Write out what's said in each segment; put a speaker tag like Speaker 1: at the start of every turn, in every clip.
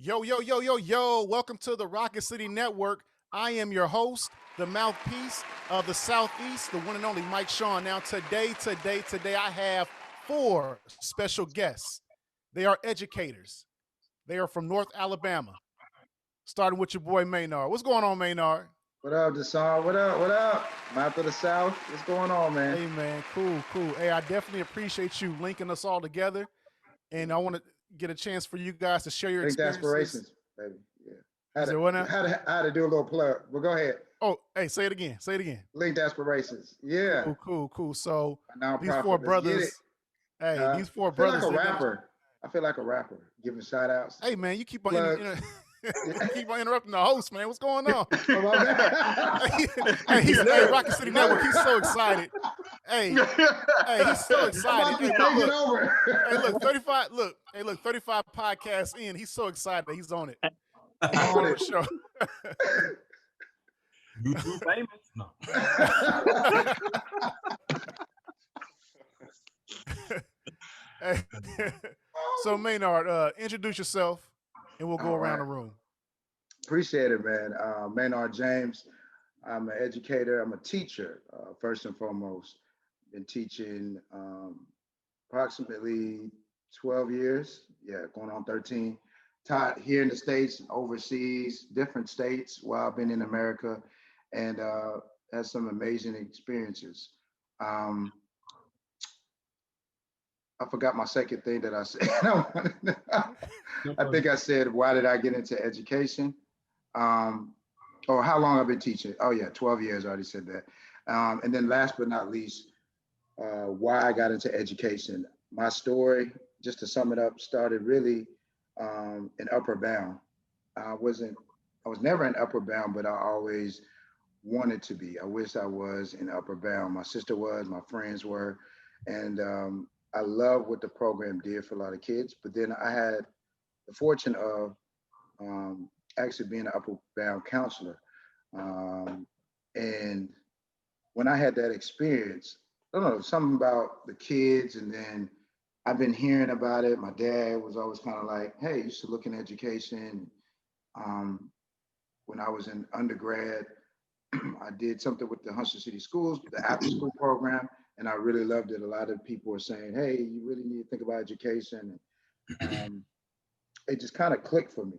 Speaker 1: Yo, yo, yo, yo, yo. Welcome to the Rocket City Network. I am your host, the mouthpiece of the Southeast, the one and only Mike Sean. Now, today, I have four special guests. They are educators. They are from North Alabama. Starting with your boy Maynard. What's going on, Maynard?
Speaker 2: What up, Deshaun? What up? What up? Mouth of the South. What's going on, man?
Speaker 1: Hey, man. Cool. Hey, I definitely appreciate you linking us all together. And I want to get a chance for you guys to share your
Speaker 2: Linked
Speaker 1: experiences.
Speaker 2: aspirations, baby. Yeah.
Speaker 1: Is there one now?
Speaker 2: How to do a little plug. Well, go ahead.
Speaker 1: Oh, hey, say it again.
Speaker 2: Linked aspirations. Yeah.
Speaker 1: Cool. So these
Speaker 2: Nonprofit.
Speaker 1: four
Speaker 2: Let's get
Speaker 1: brothers.
Speaker 2: it.
Speaker 1: Hey, these four
Speaker 2: I feel
Speaker 1: brothers.
Speaker 2: like a rapper. I feel like a rapper giving shout outs.
Speaker 1: Hey, man, you keep on keep on interrupting the host, man. What's going on? He's Rocket City Network. He's so excited. Hey, he's so excited. Hey, look, 35. Look, 35 podcasts in. He's so excited that he's on it. On the show.
Speaker 3: You too famous? No.
Speaker 1: So Maynard, introduce yourself, and we'll go around the room.
Speaker 2: Appreciate it, man. Maynard James. I'm an educator. I'm a teacher, first and foremost. Been teaching approximately 12 years. Yeah, going on 13. Taught here in the States and overseas, different states while I've been in America, and had some amazing experiences. I forgot my second thing that I said. I think I said, why did I get into education? Or how long I've been teaching. Oh yeah, 12 years, I already said that. And then last but not least, why I got into education. My story, just to sum it up, started really in Upper Bound. I was never in Upper Bound, but I always wanted to be. I wish I was in Upper Bound. My sister was, my friends were, and I love what the program did for a lot of kids. But then I had the fortune of actually being an Upper Bound counselor. And when I had that experience, I don't know, something about the kids, and then I've been hearing about it. My dad was always kind of like, hey, you should look in education. When I was in undergrad, I did something with the Huntsville City Schools, the after school program, and I really loved it. A lot of people were saying, hey, you really need to think about education. It just kind of clicked for me,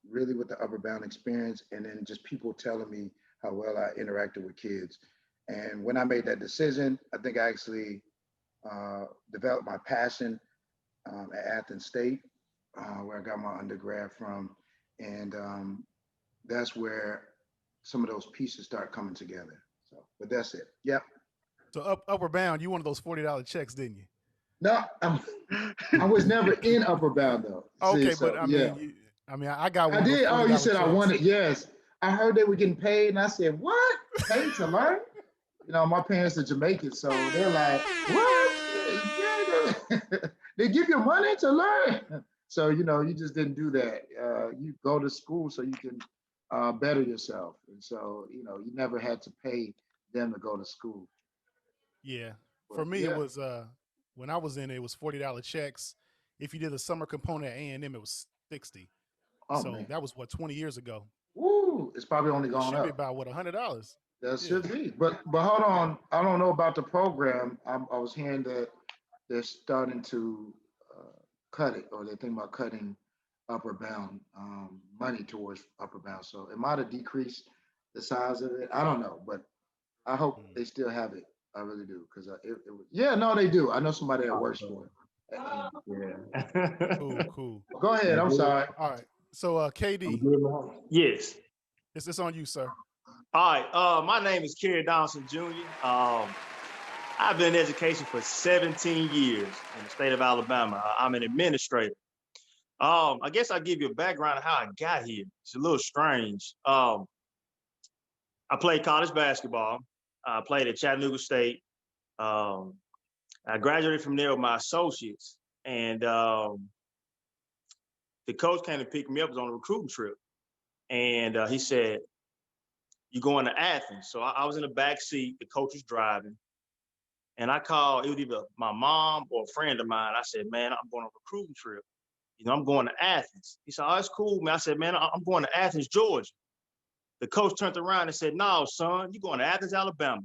Speaker 2: really with the Upper Bound experience, and then just people telling me how well I interacted with kids. And when I made that decision, I think I actually developed my passion at Athens State, where I got my undergrad from. And that's where some of those pieces start coming together. So, but that's it. Yep.
Speaker 1: So Upper Bound, you wanted those $40 checks, didn't you?
Speaker 2: No, I was never in Upper Bound though.
Speaker 1: Okay,
Speaker 2: see, so,
Speaker 1: but I mean,
Speaker 2: yeah.
Speaker 1: I got one.
Speaker 2: I did. Oh, you said
Speaker 1: checks.
Speaker 2: I wanted. Yes, I heard they were getting paid, and I said, "What? Paid to learn?" You know, my parents are Jamaican, so they're like, "What? Yeah, they give you money to learn." So you just didn't do that. You go to school so you can better yourself, and so you never had to pay them to go to school.
Speaker 1: Yeah, for me it was when I was in it, it was $40 checks. If you did the summer component at A&M, it was 60.
Speaker 2: Oh,
Speaker 1: so
Speaker 2: man.
Speaker 1: that was what 20 years ago.
Speaker 2: Woo! It's probably only gone
Speaker 1: should
Speaker 2: up.
Speaker 1: Be about what $100.
Speaker 2: That should be. But hold on, I don't know about the program. I was hearing that they're starting to cut it, or they're thinking about cutting Upper Bound money towards Upper Bound. So it might have decreased the size of it. I don't know, but I hope they still have it. I really do, because no, they do. I know somebody that works for it.
Speaker 3: Yeah.
Speaker 1: Cool.
Speaker 2: Go ahead. I'm sorry.
Speaker 1: All right. So KD.
Speaker 3: Yes.
Speaker 1: Is this on you, sir?
Speaker 3: All right. My name is Kerry Donaldson Jr. I've been in education for 17 years in the state of Alabama. I'm an administrator. I guess I'll give you a background of how I got here. It's a little strange. I played college basketball. I played at Chattanooga State. I graduated from there with my associates, and the coach came to pick me up. It was on a recruiting trip, and he said, "You're going to Athens." So I was in the back seat. The coach was driving, and I called. It was either my mom or a friend of mine. I said, "Man, I'm going on a recruiting trip." I'm going to Athens. He said, oh, that's cool, man. I said, man, I'm going to Athens, Georgia. The coach turned around and said, no, son, you're going to Athens, Alabama.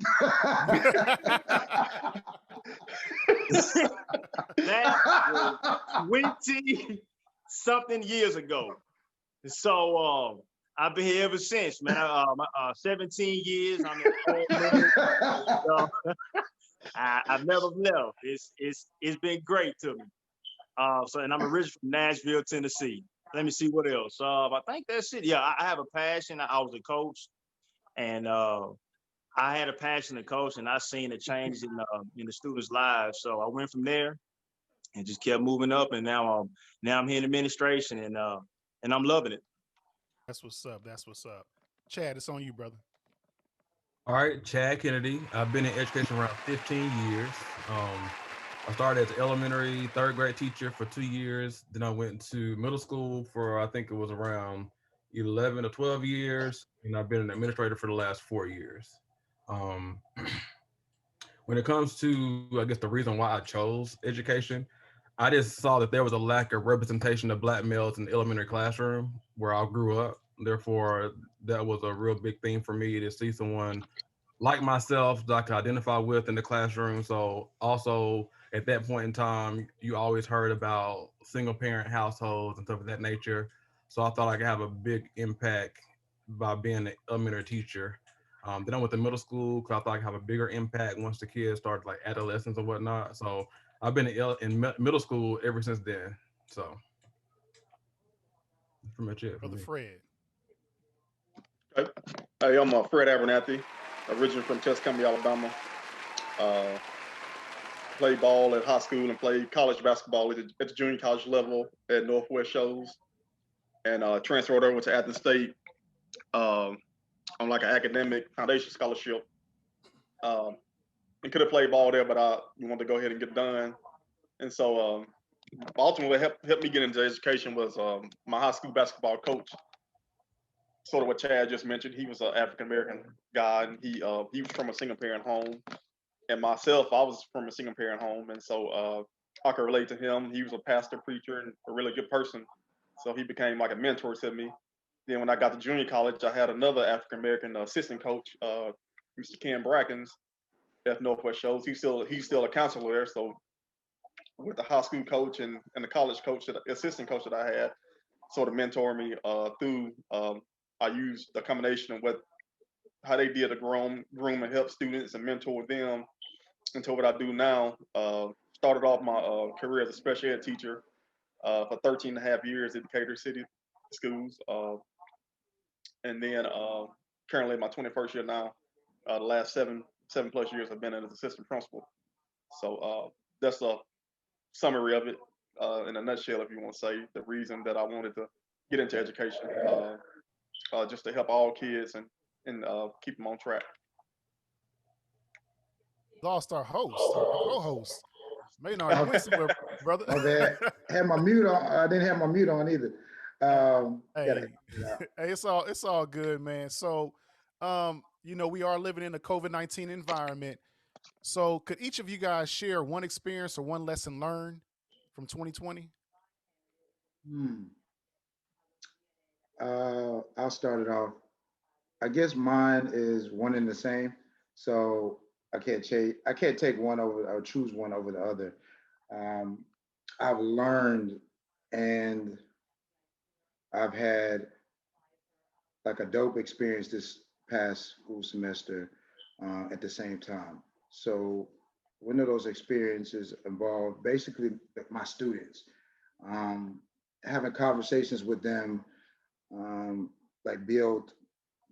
Speaker 3: That was 20-something years ago. So I've been here ever since, man. 17 years. I'm in so, I've never left. It's been great to me. And I'm originally from Nashville, Tennessee. Let me see what else. I think that's it. Yeah, I have a passion. I was a coach, and I had a passion to coach, and I seen the changes in the students' lives. So I went from there and just kept moving up, and now I'm here in administration, and I'm loving it.
Speaker 1: That's what's up. That's what's up. Chad, it's on you, brother.
Speaker 4: All right, Chad Kennedy. I've been in education around 15 years. I started as an elementary third grade teacher for 2 years. Then I went to middle school for, I think it was around 11 or 12 years. And I've been an administrator for the last 4 years. When it comes to, I guess, the reason why I chose education, I just saw that there was a lack of representation of Black males in the elementary classroom where I grew up. Therefore, that was a real big thing for me to see someone like myself that I could identify with in the classroom. So also at that point in time, you always heard about single parent households and stuff of that nature. So I thought I could have a big impact by being an elementary teacher. Then I went to middle school because I thought I could have a bigger impact once the kids started like adolescence and whatnot. So I've been in middle school ever since then. So that's pretty much it for
Speaker 1: Brother
Speaker 4: me.
Speaker 1: Fred.
Speaker 5: Okay. Hey, I'm Fred Abernathy, originally from Tuscany, Alabama. Played ball at high school and played college basketball at the junior college level at Northwest Shows, and transferred over to Athens State on like an academic foundation scholarship. And could have played ball there, but I wanted to go ahead and get done. And so ultimately what helped me get into education was my high school basketball coach. Sort of what Chad just mentioned. He was an African-American guy, and he was from a single-parent home. And myself, I was from a single-parent home, and so I could relate to him. He was a pastor, preacher, and a really good person. So he became like a mentor to me. Then when I got to junior college, I had another African-American assistant coach, Mr. Ken Brackens, at Northwest Shows. He's still a counselor there. So with the high school coach and the college coach, assistant coach that I had, sort of mentor me through. I used a combination of how they did to groom and help students and mentor them into what I do now. Started off my career as a special ed teacher for 13 and a half years at Decatur City Schools. And then currently my 21st year now. The last seven plus years I've been as assistant principal. So that's a summary of it in a nutshell, if you want to say, the reason that I wanted to get into education. Just to help all kids and keep them on track.
Speaker 1: Lost our host, our co-host. Maynard, you went somewhere, brother.
Speaker 2: My bad. Had my mute on. I didn't have my mute on either.
Speaker 1: Hey, it's all good, man. So, we are living in a COVID-19 environment. So, could each of you guys share one experience or one lesson learned from 2020?
Speaker 2: I'll start it off. I guess mine is one and the same. So I can't take one over or choose one over the other. I've learned and I've had like a dope experience this past school semester at the same time. So one of those experiences involved basically my students, having conversations with them, like build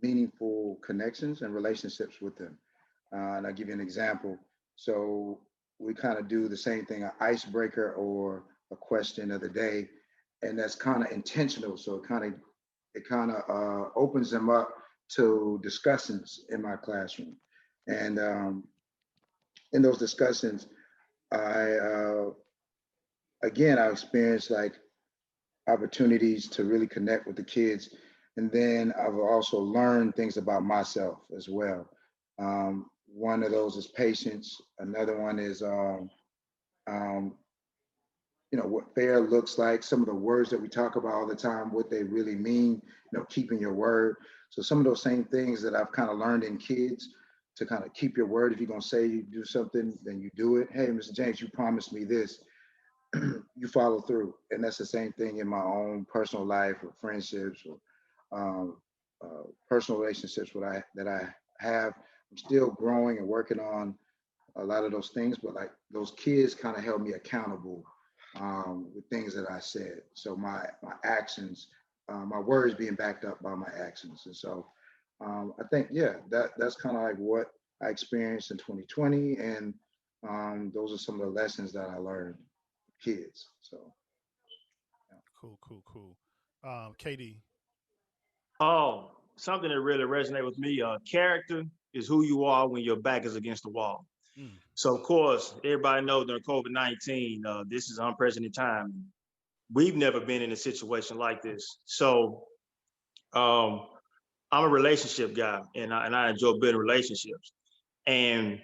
Speaker 2: meaningful connections and relationships with them. And I'll give you an example. So we kind of do the same thing, an icebreaker or a question of the day, and that's kind of intentional. So it kind of opens them up to discussions in my classroom. And in those discussions, I experienced like opportunities to really connect with the kids. And then I've also learned things about myself as well. One of those is patience. Another one is what fair looks like, some of the words that we talk about all the time, what they really mean, keeping your word. So some of those same things that I've kind of learned in kids to kind of keep your word. If you're going to say you do something, then you do it. Hey, Mr. James, you promised me this. You follow through. And that's the same thing in my own personal life or friendships or um, personal relationships that I have. I'm still growing and working on a lot of those things, but like those kids kind of held me accountable with things that I said. So my actions, my words being backed up by my actions. And so I think, yeah, that's kind of like what I experienced in 2020. And those are some of the lessons that I learned with kids. So, yeah.
Speaker 1: Cool, cool, cool. KD.
Speaker 3: Something that really resonated with me, character is who you are when your back is against the wall.
Speaker 1: Mm,
Speaker 3: So of course, everybody knows during COVID-19, this is unprecedented time. We've never been in a situation like this. So um, I'm a relationship guy, and I enjoy building relationships. And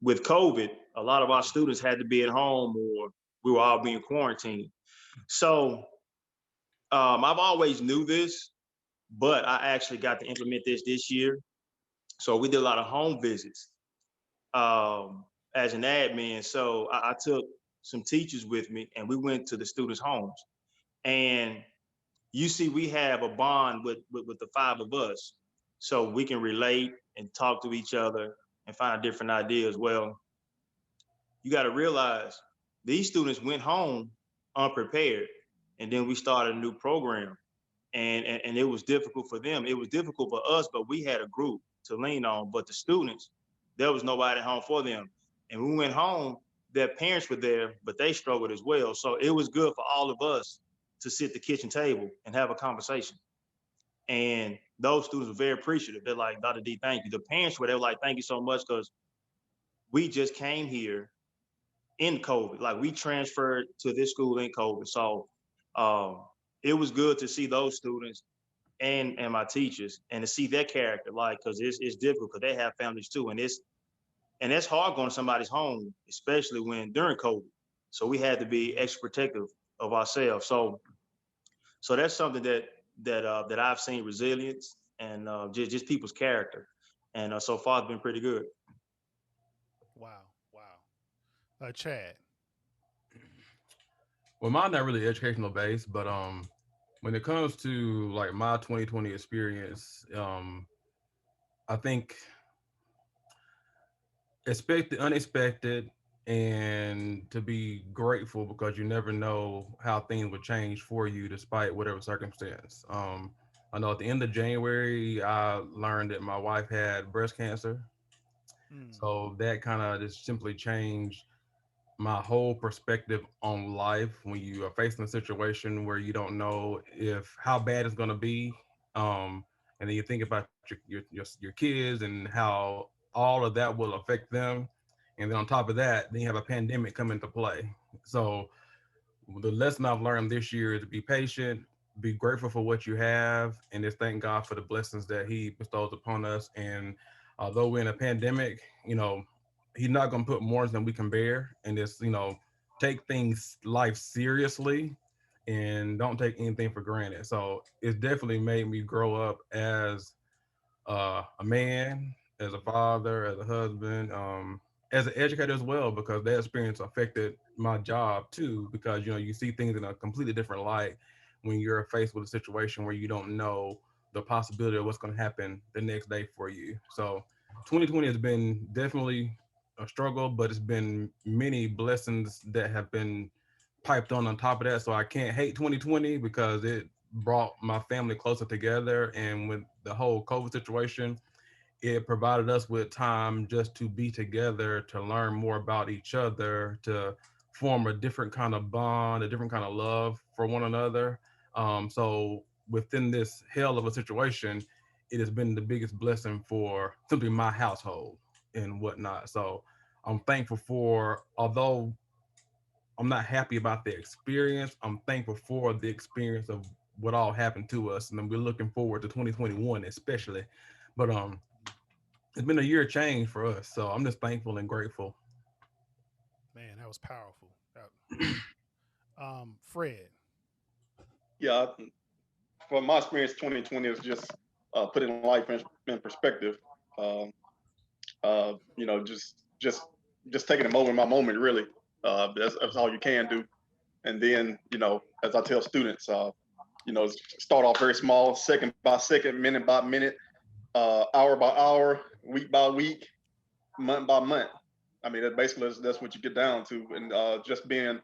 Speaker 3: with COVID, a lot of our students had to be at home, or we were all being quarantined. So I've always knew this, but I actually got to implement this year. So we did a lot of home visits as an admin. So I took some teachers with me, and we went to the students' homes. And you see, we have a bond with the five of us, so we can relate and talk to each other and find different ideas. Well, you got to realize these students went home unprepared, and then we started a new program, and it was difficult for them. It was difficult for us, but we had a group to lean on. But the students, there was nobody at home for them, and when we went home, their parents were there, but they struggled as well. So it was good for all of us to sit at the kitchen table and have a conversation. And those students were very appreciative. They're like, Dr. D, thank you. The parents were, they were like, thank you so much, because we just came here in COVID. Like, we transferred to this school in COVID. So um, it was good to see those students and my teachers, and to see their character, like, because it's difficult, because they have families too. And that's hard going to somebody's home, especially when during COVID. So we had to be extra protective of ourselves. So that's something that I've seen, resilience, and just people's character, and so far it's been pretty good.
Speaker 1: wow, wow. Chad.
Speaker 4: Well, mine not really educational based, but when it comes to like my 2020 experience, I think expect the unexpected and to be grateful because you never know how things would change for you despite whatever circumstance. I know at the end of January, I learned that my wife had breast cancer.
Speaker 1: Mm,
Speaker 4: So that kind of just simply changed my whole perspective on life when you are facing a situation where you don't know if how bad it's going to be. And then you think about your kids and how all of that will affect them. And then on top of that, then you have a pandemic come into play. So the lesson I've learned this year is to be patient, be grateful for what you have, and just thank God for the blessings that He bestows upon us. And although we're in a pandemic, He's not going to put more than we can bear, and just take things life seriously, and don't take anything for granted. So it's definitely made me grow up as a man, as a father, as a husband, as an educator as well, because that experience affected my job too. Because you see things in a completely different light when you're faced with a situation where you don't know the possibility of what's going to happen the next day for you. So 2020 has been definitely a struggle, but it's been many blessings that have been piped on top of that. So I can't hate 2020 because it brought my family closer together. And with the whole COVID situation, it provided us with time just to be together, to learn more about each other, to form a different kind of bond, a different kind of love for one another. So within this hell of a situation, it has been the biggest blessing for simply my household and whatnot. So I'm thankful for, although I'm not happy about the experience, I'm thankful for the experience of what all happened to us. And then we're looking forward to 2021 especially. But it's been a year of change for us. So I'm just thankful and grateful.
Speaker 1: man, that was powerful. Fred.
Speaker 5: Yeah, from my experience, 2020 is just putting life in perspective. Um, you know, just taking a moment by moment, really. That's all you can do. And then, you know, as I tell students, you know, start off very small, second by second, minute by minute, hour by hour, week by week, month by month. I mean, that's what you get down to, and just being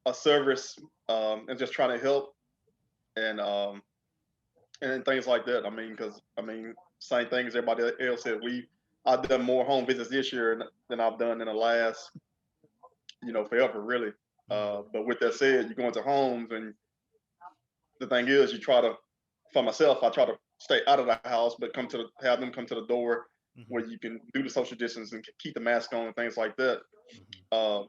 Speaker 5: a service and just trying to help and things like that. I mean, because I mean, same thing as everybody else said. I've done more home visits this year than I've done in the last, you know, forever, really. But with that said, you go into homes, and the thing is, you try to. For myself, I try to stay out of the house, but have them come to the door where you can do the social distance and keep the mask on and things like that.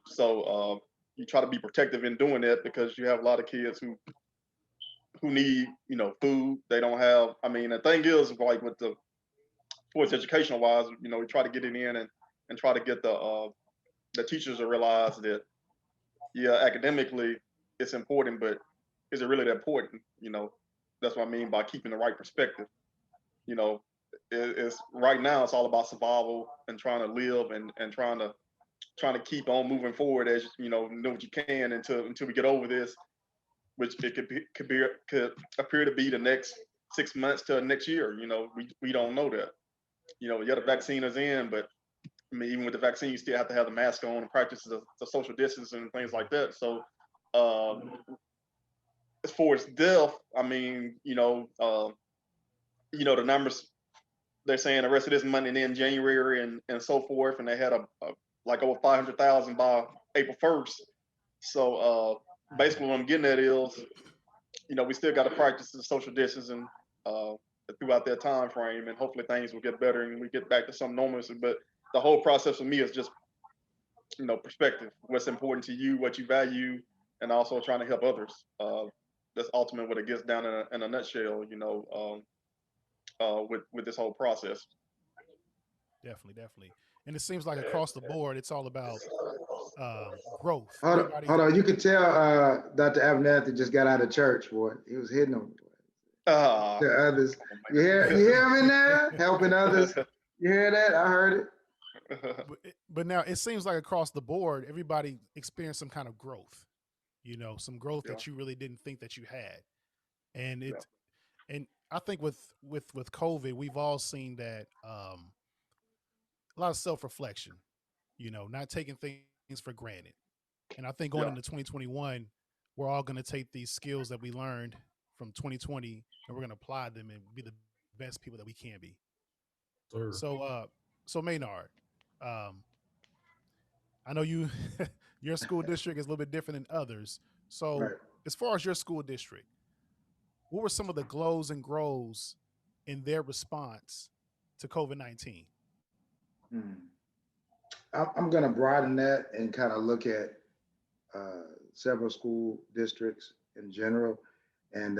Speaker 5: So you try to be protective in doing that because you have a lot of kids who need, you know, food. They don't have. I mean, the thing is, like with the towards educational wise, you know, we try to get it in and try to get the teachers to realize that yeah, academically it's important, but is it really that important? You know, that's what I mean by keeping the right perspective. You know, it's right now it's all about survival and trying to live and trying to keep on moving forward as you know what you can until we get over this, which it could appear to be the next 6 months to next year. You know, we don't know that. You know, yeah, the vaccine is in, but I mean, even with the vaccine, you still have to have the mask on and practice the social distancing and things like that. So, as far as death, I mean, the numbers they're saying the rest of this month and then January and so forth, and they had a like over 500,000 by April 1st. So basically, what I'm getting at is, you know, we still got to practice the social distancing throughout that time frame, and hopefully things will get better and we get back to some normalcy. But the whole process for me is just, you know, perspective, what's important to you, what you value, and also trying to help others. That's ultimately what it gets down in a nutshell, you know, with this whole process.
Speaker 1: Definitely. And it seems like across the board, it's all about growth.
Speaker 2: Hold on,
Speaker 1: Everybody,
Speaker 2: hold on. You could tell Dr. Abernathy just got out of church, boy. He was hitting them
Speaker 5: Uh,
Speaker 2: to others. You hear him in there helping others? You hear that? I heard it.
Speaker 1: but now it seems like across the board, everybody experienced some kind of growth. You know, some growth
Speaker 5: yeah,
Speaker 1: that you really didn't think that you had, and
Speaker 5: yeah,
Speaker 1: and I think with COVID, we've all seen that a lot of self reflection. You know, not taking things for granted. And I think going
Speaker 5: yeah,
Speaker 1: into 2021, we're all going to take these skills that we learned from 2020 and we're going to apply them and be the best people that we can be.
Speaker 4: Sir.
Speaker 1: So Maynard, um, I know you, your school district is a little bit different than others. So
Speaker 2: Right.
Speaker 1: as far as your school district, what were some of the glows and grows in their response to COVID-19?
Speaker 2: Hmm. I'm going to broaden that and kind of look at several school districts in general and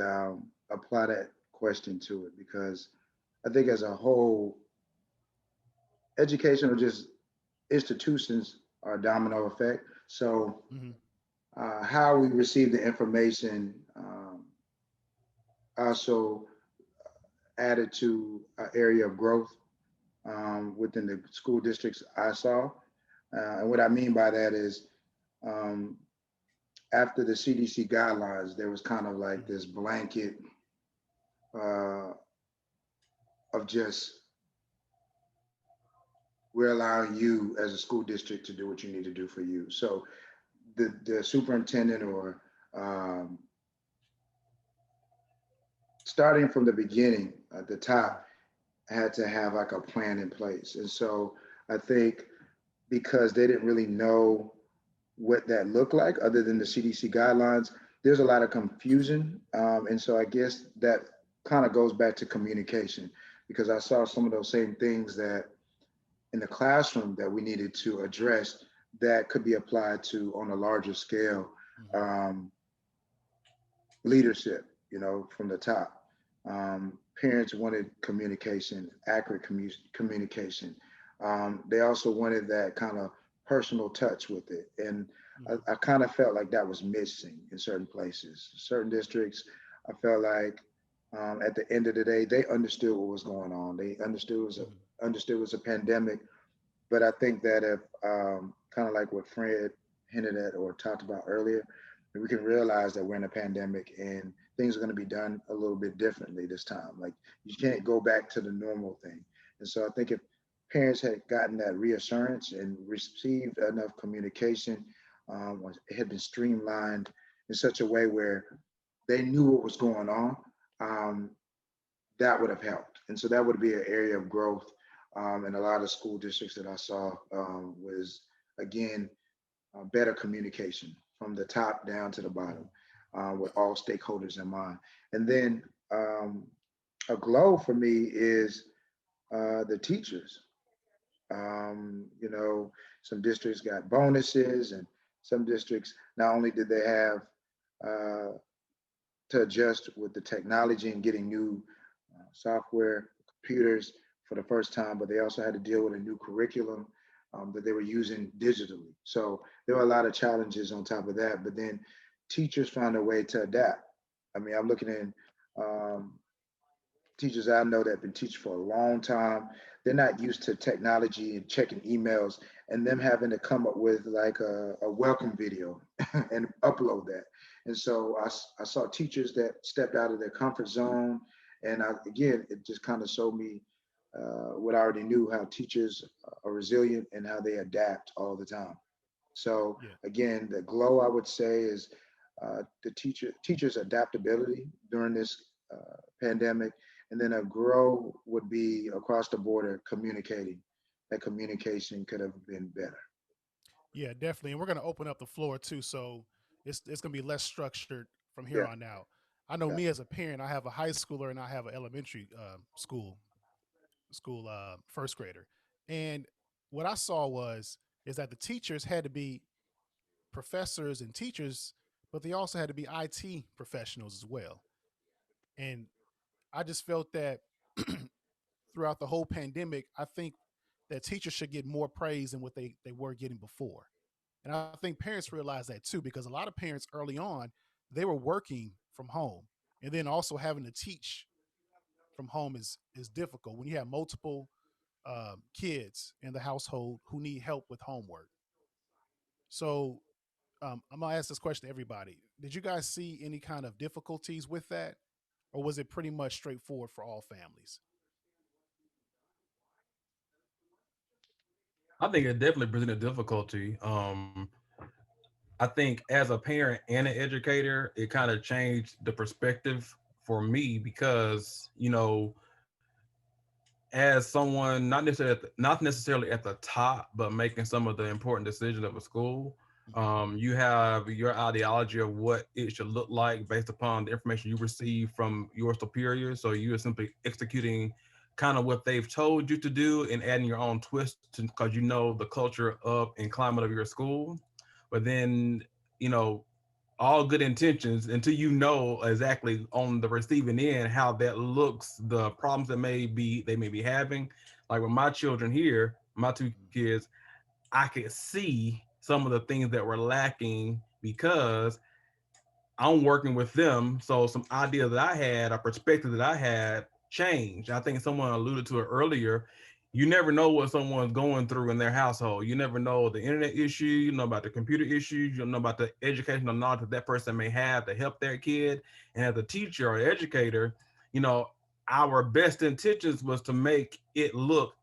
Speaker 2: apply that question to it because I think as a whole, educational just institutions are a domino effect. So
Speaker 1: Mm-hmm.
Speaker 2: how we receive the information also added to an area of growth within the school districts I saw. And what I mean by that is um, after the CDC guidelines, there was kind of like this blanket uh, of just we're allowing you as a school district to do what you need to do for you. So the superintendent or um, starting from the beginning at the top had to have like a plan in place. And so I think because they didn't really know what that looked like other than the CDC guidelines, there's a lot of confusion. And so I guess that kind of goes back to communication because I saw some of those same things that in the classroom that we needed to address that could be applied to on a larger scale.
Speaker 1: Mm-hmm.
Speaker 2: Leadership, you know, from the top. Parents wanted communication, accurate communication. They also wanted that kind of personal touch with it. And
Speaker 1: Mhm.
Speaker 2: I kind of felt like that was missing in certain places, certain districts. I felt like at the end of the day, they understood what was going on. They
Speaker 1: Mhm.
Speaker 2: understood it was a pandemic. But I think that if kind of like what Fred hinted at or talked about earlier, we can realize that we're in a pandemic and things are going to be done a little bit differently this time. Like you can't go back to the normal thing. And so I think if parents had gotten that reassurance and received enough communication, it had been streamlined in such a way where they knew what was going on, um, that would have helped. And so that would be an area of growth. In a lot of school districts that I saw was, again, better communication from the top down to the bottom with all stakeholders in mind. And then a glow for me is the teachers. You know, some districts got bonuses, and some districts not only did they have uh, to adjust with the technology and getting new software, computers for the first time, but they also had to deal with a new curriculum that they were using digitally. So there were a lot of challenges on top of that, but then teachers found a way to adapt. I mean, I'm looking in um, teachers I know that have been teaching for a long time. They're not used to technology and checking emails and them having to come up with like a welcome video and upload that. And so I saw teachers that stepped out of their comfort zone. And again, it just kind of showed me what I already knew, how teachers are resilient and how they adapt all the time. So
Speaker 1: Yeah.
Speaker 2: again, the glow I would say is the teachers' adaptability during this pandemic, and then a grow would be across the border communicating. That communication could have been better.
Speaker 1: Yeah, definitely. And we're going to open up the floor too. So it's going to be less structured from here
Speaker 2: Yeah,
Speaker 1: on out. I know
Speaker 2: yeah,
Speaker 1: me as a parent, I have a high schooler and I have an elementary school first grader. And what I saw was is that the teachers had to be professors and teachers, but they also had to be IT professionals as well. And I just felt that throughout the whole pandemic, I think that teachers should get more praise than what they were getting before. And I think parents realize that too, because a lot of parents early on, they were working from home. And then also having to teach from home is difficult when you have multiple kids in the household who need help with homework. So I'm gonna ask this question to everybody. Did you guys see any kind of difficulties with that, or was it pretty much straightforward for all families?
Speaker 4: I think it definitely presented difficulty. I think as a parent and an educator, it kind of changed the perspective for me because, as someone not necessarily at the top, but making some of the important decisions of a school,
Speaker 1: Mm-hmm.
Speaker 4: you have your ideology of what it should look like based upon the information you receive from your superiors. So you are simply executing kind of what they've told you to do and adding your own twist because you know the culture of and climate of your school. But then, you know, all good intentions until you know exactly on the receiving end how that looks, the problems that they may be having. Like with my children here, my two kids, I could see some of the things that were lacking because I'm working with them. So some ideas that I had, a perspective that I had changed. I think someone alluded to it earlier. You never know what someone's going through in their household. You never know the internet issue, you know about the computer issues, you know about the educational knowledge that that person may have to help their kid. And as a teacher or educator, you know, our best intentions was to make it look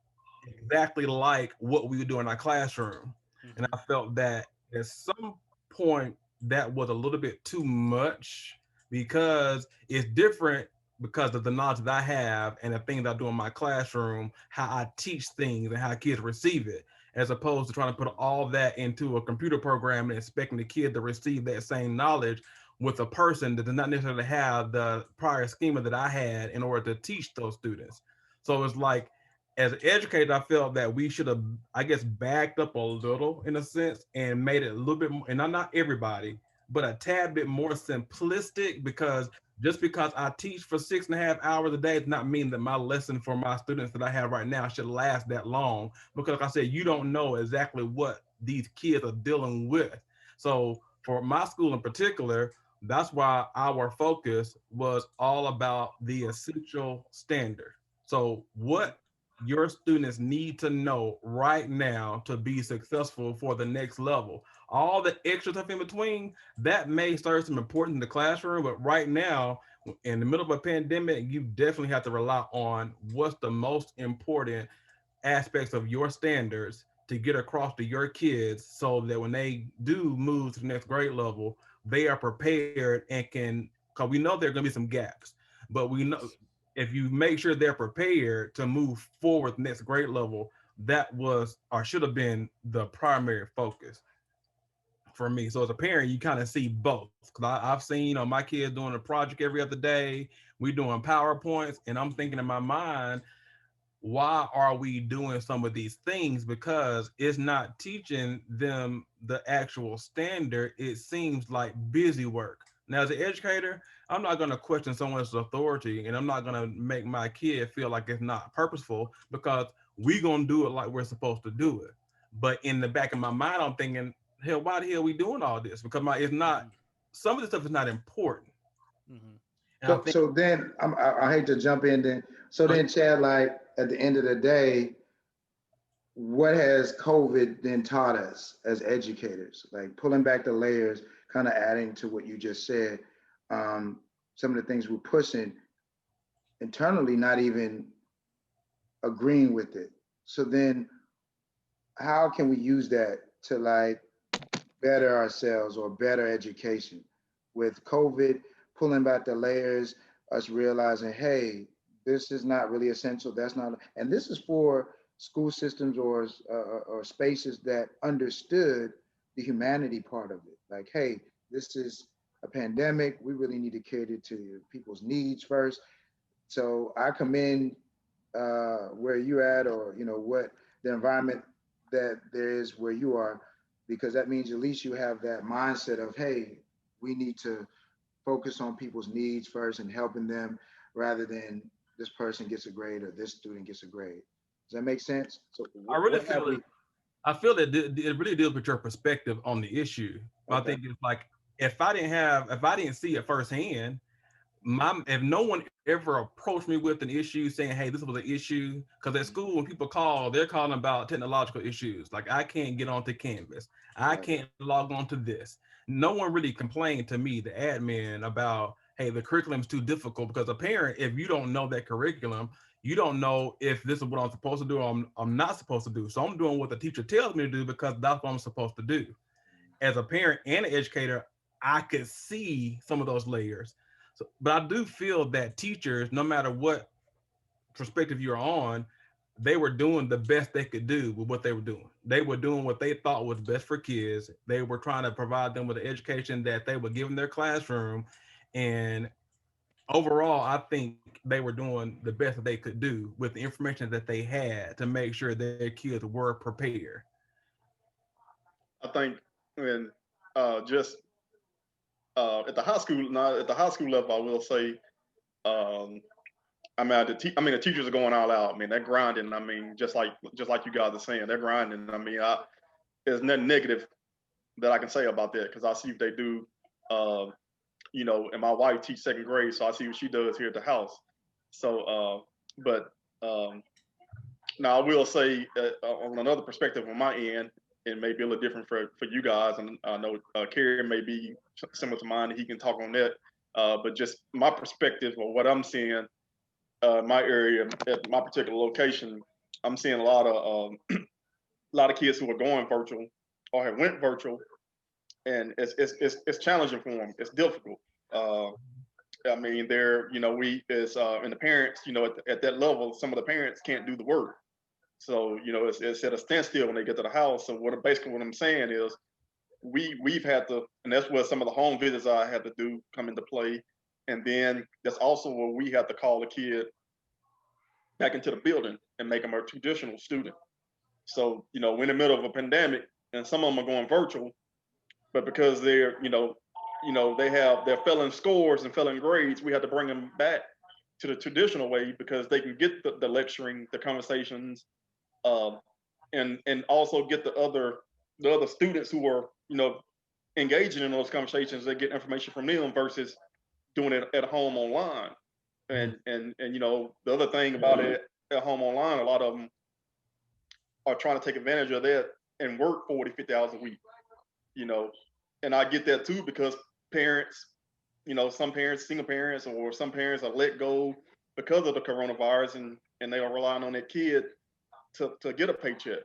Speaker 4: exactly like what we would do in our classroom. And
Speaker 1: Mm-hmm.
Speaker 4: I felt that at some point that was a little bit too much because it's different because of the knowledge that I have and the things I do in my classroom, how I teach things and how kids receive it, as opposed to trying to put all that into a computer program and expecting the kid to receive that same knowledge with a person that does not necessarily have the prior schema that I had in order to teach those students. So it's like as an educator, I felt that we should have, I guess, backed up a little in a sense and made it a little bit more, and not everybody, but a tad bit more simplistic because just because I teach for 6.5 hours a day does not mean that my lesson for my students that I have right now should last that long. Because like I said, you don't know exactly what these kids are dealing with. So for my school in particular, that's why our focus was all about the essential standard. So what your students need to know right now to be successful for the next level. All the extra stuff in between, that may serve some importance in the classroom, but right now, in the middle of a pandemic, you definitely have to rely on what's the most important aspects of your standards to get across to your kids so that when they do move to the next grade level, they are prepared and can, because we know there are going to be some gaps, but we know if you make sure they're prepared to move forward the next grade level, that was or should have been the primary focus for me. So as a parent, you kind of see both. Because I've seen, my kids doing a project every other day. We doing PowerPoints, and I'm thinking in my mind, why are we doing some of these things? Because it's not teaching them the actual standard. It seems like busy work. Now, as an educator, I'm not going to question someone's authority, and I'm not going to make my kid feel like it's not purposeful, because we going to do it like we're supposed to do it. But in the back of my mind, I'm thinking, hell, why the hell are we doing all this? Because it's not, some of this stuff is not important.
Speaker 1: Mm-hmm.
Speaker 4: And I
Speaker 2: So,
Speaker 4: think,
Speaker 2: so then I hate to jump in then. So then, Chad, like at the end of the day, what has COVID then taught us as educators? Like pulling back the layers, kind of adding to what you just said. Some of the things we're pushing internally, not even agreeing with it. So then, how can we use that to like better ourselves or better education? With COVID pulling back the layers, us realizing, hey, this is not really essential. That's not, and this is for school systems or spaces that understood the humanity part of it. Like, hey, this is a pandemic. We really need to cater to people's needs first. So I commend where you at, or what the environment that there is where you are, because that means at least you have that mindset of, hey, we need to focus on people's needs first and helping them, rather than this person gets a grade or this student gets a grade. Does that make sense? So
Speaker 4: I really
Speaker 2: what have
Speaker 4: feel that
Speaker 2: we?
Speaker 4: I feel that it really deals with your perspective on the issue. But I
Speaker 2: Okay.
Speaker 4: think it's like, if I didn't see it firsthand, if no one ever approached me with an issue saying, hey, this was an issue, because at school when people call, they're calling about technological issues. Like, I can't get onto Canvas, I
Speaker 2: Right.
Speaker 4: can't log on to this. No one really complained to me, the admin, about, hey, the curriculum's too difficult. Because a parent, if you don't know that curriculum, you don't know if this is what I'm supposed to do or I'm not supposed to do. So I'm doing what the teacher tells me to do because that's what I'm supposed to do. As a parent and an educator, I could see some of those layers. So, but I do feel that teachers, no matter what perspective you're on, they were doing the best they could do with what they were doing. They were doing what they thought was best for kids. They were trying to provide them with the education that they would give in their classroom. And overall, I think they were doing the best that they could do with the information that they had to make sure their kids were prepared.
Speaker 5: I think when just at the high school, now at the high school level, I will say, um, the teachers are going all out. I mean, they're grinding. I mean, just like you guys are saying, they're grinding. I mean, there's nothing negative that I can say about that, because I see what they do. Uh, and my wife teaches second grade, so I see what she does here at the house. So, but now I will say, on another perspective on my end, it may be a little different for you guys, and I know Kerry may be similar to mine. He can talk on that. But just my perspective or what I'm seeing, my area at my particular location, I'm seeing a lot of kids who are going virtual or have went virtual, and it's challenging for them. It's difficult. Uh, I mean, we as and the parents, at that level, some of the parents can't do the work. So it's at a standstill when they get to the house. So basically what I'm saying is we've had to, and that's where some of the home visits I had to do come into play, and then that's also where we have to call the kid back into the building and make them a traditional student. So we're in the middle of a pandemic, and some of them are going virtual, but because they're failing scores and failing grades, we have to bring them back to the traditional way because they can get the lecturing, the conversations, um, and also get the other students who are engaging in those conversations and getting information from them versus doing it at home online. And you know, the other thing about it at home online, a lot of them are trying to take advantage of that and work 40, 50 hours a week, you know. And I get that too, because parents, you know, some parents, single parents, or some parents are let go because of the coronavirus, and they are relying on their kid to get a paycheck.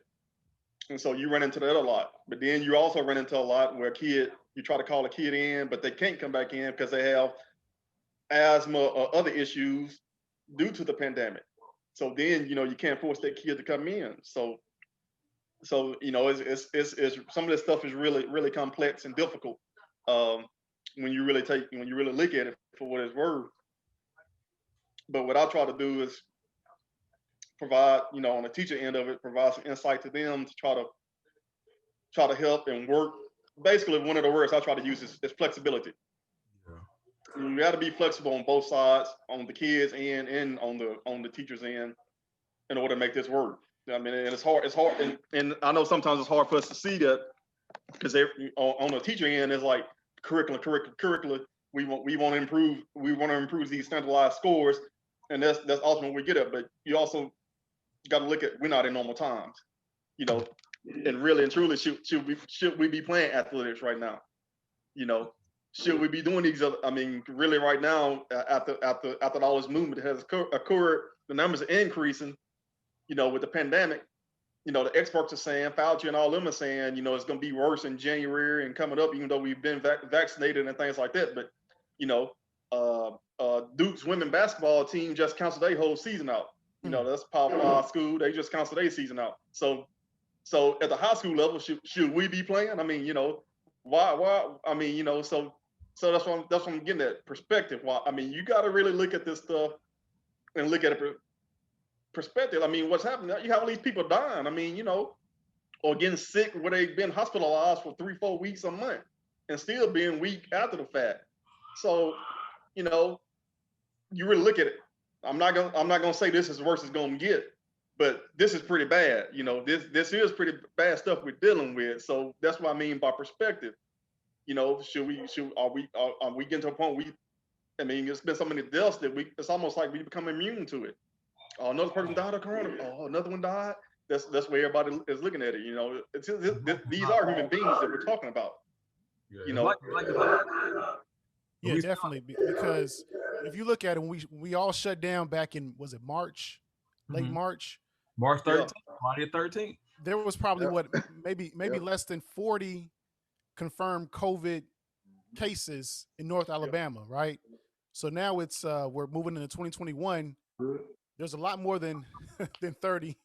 Speaker 5: And so you run into that a lot. But then you also run into a lot where you try to call a kid in, but they can't come back in because they have asthma or other issues due to the pandemic. So then, you know, you can't force that kid to come in. So you know, it's some of this stuff is really complex and difficult when you really look at it for what it's worth. But what I try to do is provide, you know, on the teacher end of it, provide some insight to them to try to help and work. Basically, one of the words I try to use is flexibility. Yeah. You got to be flexible on both sides, on the kids end and on the teachers end, in order to make this work. I mean, and it's hard, and I know sometimes it's hard for us to see that, because on the teacher end, it's like curriculum. We want to improve these standardized scores, and that's ultimately what we get at. But you also got to look at, we're not in normal times, you know, and really and truly, should we be playing athletics right now? You know, should we be doing these other? I mean, really, right now, after all this movement has occurred, the numbers are increasing. You know, with the pandemic, you know, the experts are saying, Fauci and all them are saying, you know, it's going to be worse in January and coming up, even though we've been vaccinated and things like that. But, you know, Duke's women basketball team just canceled their whole season out. You know, that's Power 5 school. They just canceled their season out. So at the high school level, should we be playing? I mean, you know, why? I mean, you know, so that's what I'm getting at, perspective. Why? I mean, you got to really look at this stuff and look at it perspective. I mean, what's happening? You have all these people dying. I mean, you know, or getting sick where they've been hospitalized for 3-4 weeks a month and still being weak after the fact. So, you know, you really look at it. I'm not gonna say this is worse it's gonna get, but this is pretty bad. You know, this is pretty bad stuff we're dealing with. So that's what I mean by perspective. You know, are we getting to a point I mean, it's been so many deaths that it's almost like we become immune to it. Oh, another person died of corona. Oh, another one died. That's where everybody is looking at it. You know, these are human beings that we're talking about. Yeah, you know,
Speaker 1: yeah, definitely. Because if you look at it, when we all shut down back in, was it March, late March?
Speaker 4: March 13th, Friday 13th.
Speaker 1: There was probably maybe less than 40 confirmed COVID cases in North Alabama, right? So now it's we're moving into 2021. There's a lot more than 30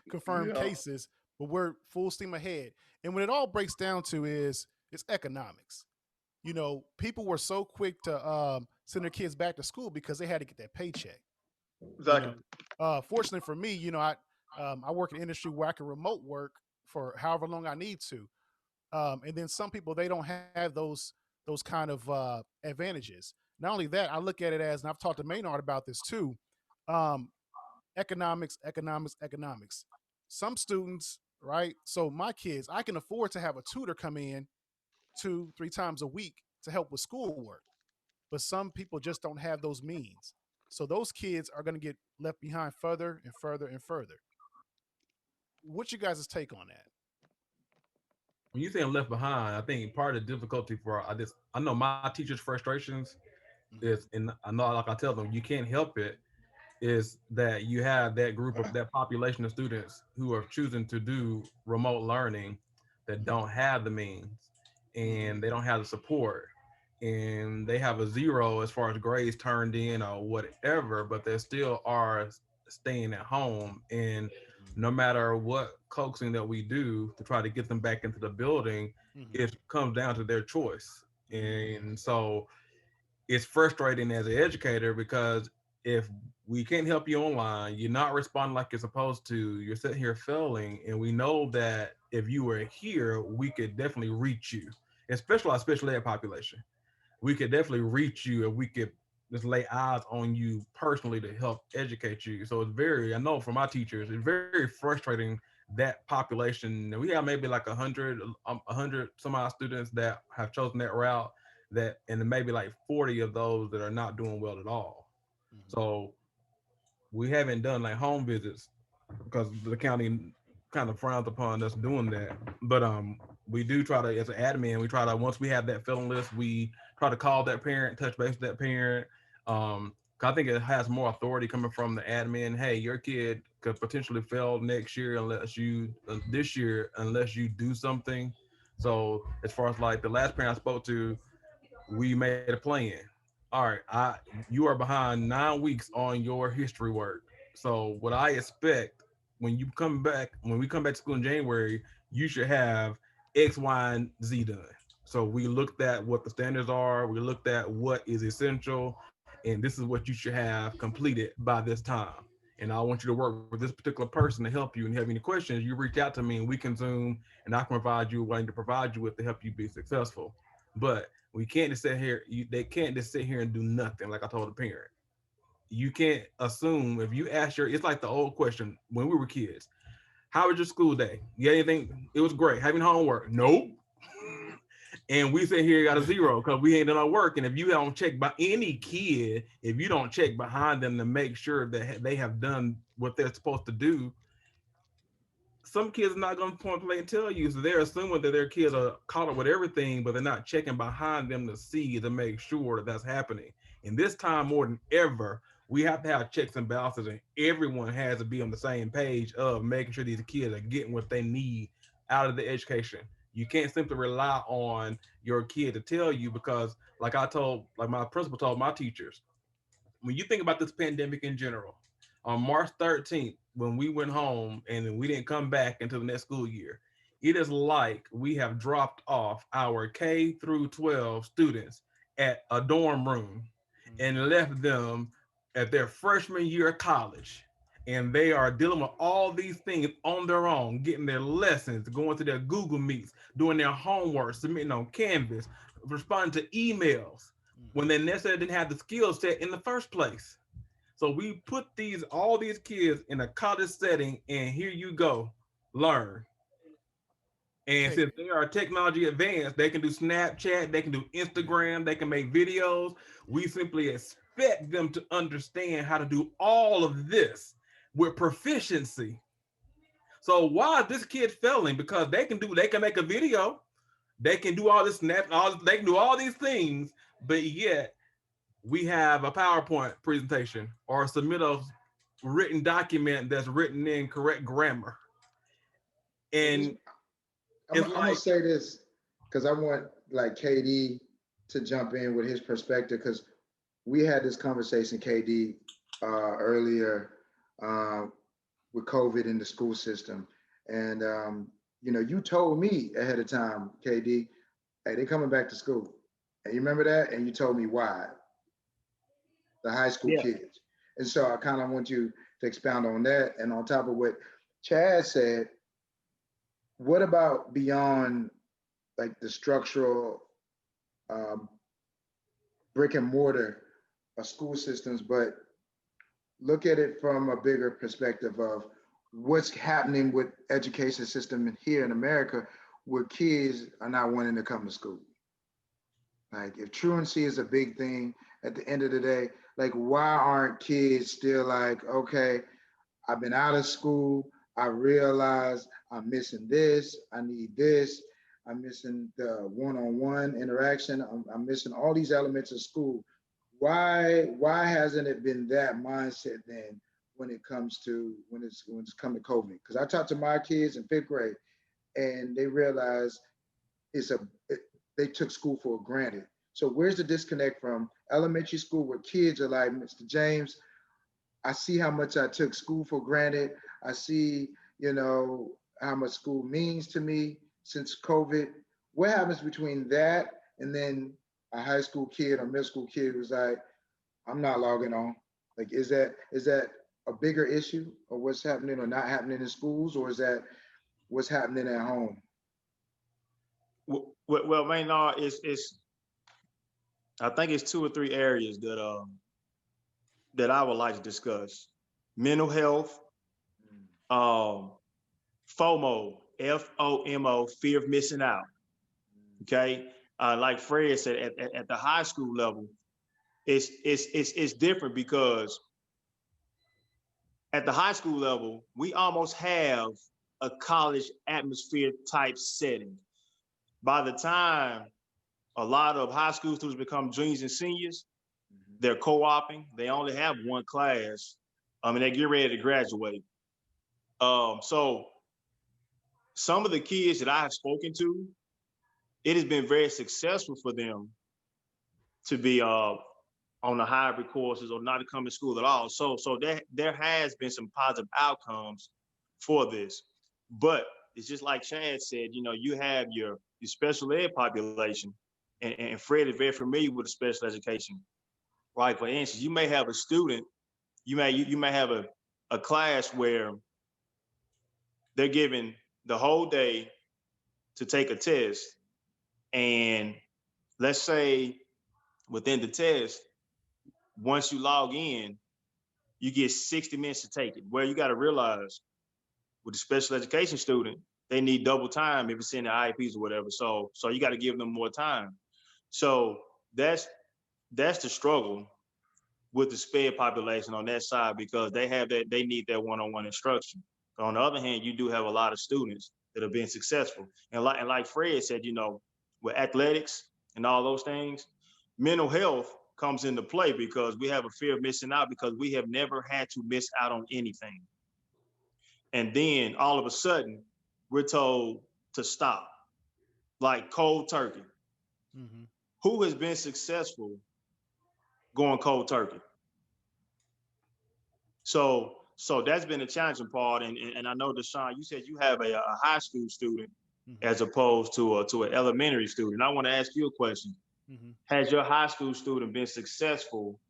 Speaker 1: confirmed cases, but we're full steam ahead. And what it all breaks down to is it's economics. You know, people were so quick to send their kids back to school because they had to get that paycheck.
Speaker 5: Exactly.
Speaker 1: You know, fortunately for me, you know, I work in an industry where I can remote work for however long I need to. And then some people, they don't have those kind of advantages. Not only that, I look at it as, and I've talked to Maynard about this too, economics. Some students, right? So my kids, I can afford to have a tutor come in 2-3 times a week to help with schoolwork, but some people just don't have those means. So those kids are going to get left behind further and further and further. What's you guys' take on that?
Speaker 4: When you say I'm left behind, I think part of the difficulty I know my teachers' frustrations is, and I know, like I tell them, you can't help it, is that you have that group of that population of students who are choosing to do remote learning that don't have the means and they don't have the support and they have a 0 as far as grades turned in or whatever, but they still are staying at home. And no matter what coaxing that we do to try to get them back into the building, it comes down to their choice. And so it's frustrating as an educator, because if we can't help you online, you're not responding like you're supposed to, you're sitting here failing, and we know that if you were here, we could definitely reach you, especially our special ed population. We could definitely reach you, and we could just lay eyes on you personally to help educate you. So it's I know for my teachers, it's very frustrating that population, and we have maybe like 100 some odd students that have chosen that route, that, and then maybe like 40 of those that are not doing well at all. So we haven't done like home visits because the county kind of frowns upon us doing that. But we do try to, as an admin, we try to, once we have that filling list, we try to call that parent, touch base with that parent. 'Cause I think it has more authority coming from the admin. Hey, your kid could potentially fail next year unless you this year unless you do something. So as far as like the last parent I spoke to, we made a plan. All right, you are behind 9 weeks on your history work. So what I expect when we come back to school in January, you should have X, Y, and Z done. So we looked at what the standards are, we looked at what is essential, and this is what you should have completed by this time. And I want you to work with this particular person to help you. And if you have any questions, you reach out to me and we can Zoom and I can provide you what I need to provide you with to help you be successful. But we can't just sit here. They can't just sit here and do nothing. Like I told the parent, you can't assume if you ask your. It's like the old question when we were kids. How was your school day? You got anything? It was great. Having homework? Nope. And we sit here got a zero because we ain't done our work. And if you don't check by any kid, if you don't check behind them to make sure that they have done what they're supposed to do, some kids are not going to point blank and tell you. So they're assuming that their kids are caught up with everything, but they're not checking behind them to see to make sure that that's happening. And this time more than ever, we have to have checks and balances, and everyone has to be on the same page of making sure these kids are getting what they need out of the education. You can't simply rely on your kid to tell you because, like my principal told my teachers, when you think about this pandemic in general, on March 13th, when we went home and we didn't come back until the next school year, it is like we have dropped off our K through 12 students at a dorm room and left them at their freshman year of college. And they are dealing with all these things on their own, getting their lessons, going to their Google Meets, doing their homework, submitting on Canvas, responding to emails when they necessarily didn't have the skill set in the first place. So we put all these kids in a college setting, and here you go, learn. And since they are technology advanced, they can do Snapchat, they can do Instagram, they can make videos. We simply expect them to understand how to do all of this with proficiency. So why is this kid failing? Because they can make a video, they can do all this they can do all these things, but yet we have a PowerPoint presentation or submit a written document that's written in correct grammar. And
Speaker 2: I'm gonna say this because I want like KD to jump in with his perspective, because we had this conversation, KD, earlier with COVID in the school system. And you told me ahead of time, KD, hey, they're coming back to school. And you remember that? And you told me why. The high school kids. And so I kind of want you to expound on that. And on top of what Chad said, what about beyond like the structural brick and mortar school systems, but look at it from a bigger perspective of what's happening with education system here in America, where kids are not wanting to come to school. Like if truancy is a big thing at the end of the day, like why aren't kids still like, okay, I've been out of school, I realize I'm missing this, I need this, I'm missing the one-on-one interaction, I'm missing all these elements of school. Why hasn't it been that mindset then when it's come to COVID? Because I talked to my kids in 5th grade and they realized they took school for granted. So where's the disconnect from elementary school where kids are like, Mr. James, I see how much I took school for granted. I see, how much school means to me since COVID. What happens between that and then a high school kid or middle school kid who's like, I'm not logging on? Like, is that a bigger issue of what's happening or not happening in schools, or is that what's happening at home?
Speaker 3: Well, Maynard, I think it's 2 or 3 areas that I would like to discuss: mental health, FOMO, FOMO, fear of missing out. Okay, like Fred said, at the high school level, it's different because at the high school level, we almost have a college atmosphere type setting. By the time a lot of high school students become juniors and seniors, they're co-oping. They only have one class, and they get ready to graduate. So some of the kids that I have spoken to, it has been very successful for them to be on the hybrid courses or not to come to school at all. So there has been some positive outcomes for this. But it's just like Chad said, you have your special ed population, and Fred is very familiar with the special education. Right. For instance, you may have a student, you may have a class where they're given the whole day to take a test. And let's say within the test, once you log in, you get 60 minutes to take it. Well, you got to realize with the special education student, they need double time if it's in the IEPs or whatever. So you got to give them more time. So that's the struggle with the SPED population on that side, because they need that one-on-one instruction. But on the other hand, you do have a lot of students that have been successful. And like Fred said, with athletics and all those things, mental health comes into play because we have a fear of missing out because we have never had to miss out on anything. And then all of a sudden, we're told to stop, like cold turkey. Mm-hmm. Who has been successful going cold turkey? So that's been a challenging part. And I know, Deshaun, you said you have a high school student as opposed to an elementary student. I want to ask you a question. Mm-hmm. Has your high school student been successful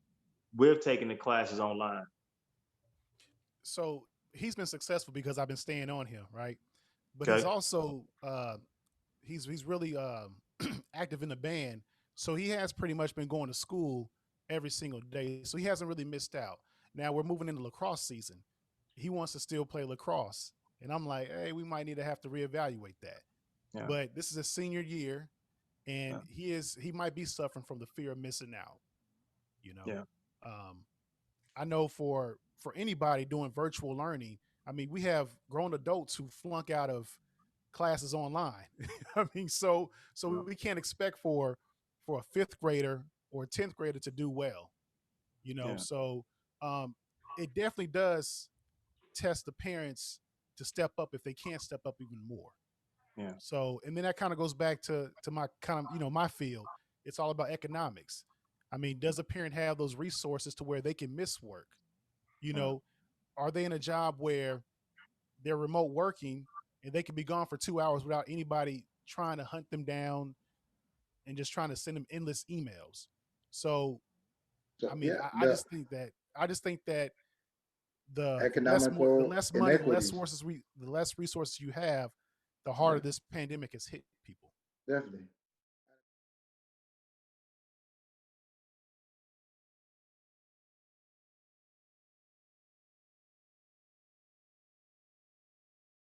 Speaker 3: with taking the classes online?
Speaker 1: So he's been successful because I've been staying on him, right? But he's also he's really active in the band. So he has pretty much been going to school every single day. So he hasn't really missed out. Now we're moving into lacrosse season. He wants to still play lacrosse. And I'm like, hey, we might need to have to reevaluate that. Yeah. But this is his senior year, and he might be suffering from the fear of missing out. Yeah. I know for anybody doing virtual learning, I mean, we have grown adults who flunk out of classes online. I mean, so we can't expect for a fifth grader or a 10th grader to do well, So it definitely does test the parents to step up if they can't step up even more. Yeah. So, and then that kind of goes back to my kind of, my field. It's all about economics. I mean, does a parent have those resources to where they can miss work? Are they in a job where they're remote working and they can be gone for 2 hours without anybody trying to hunt them down and just trying to send them endless emails? So I mean, I just think that the less money, the less resources you have, the harder this pandemic has hit people.
Speaker 2: Definitely.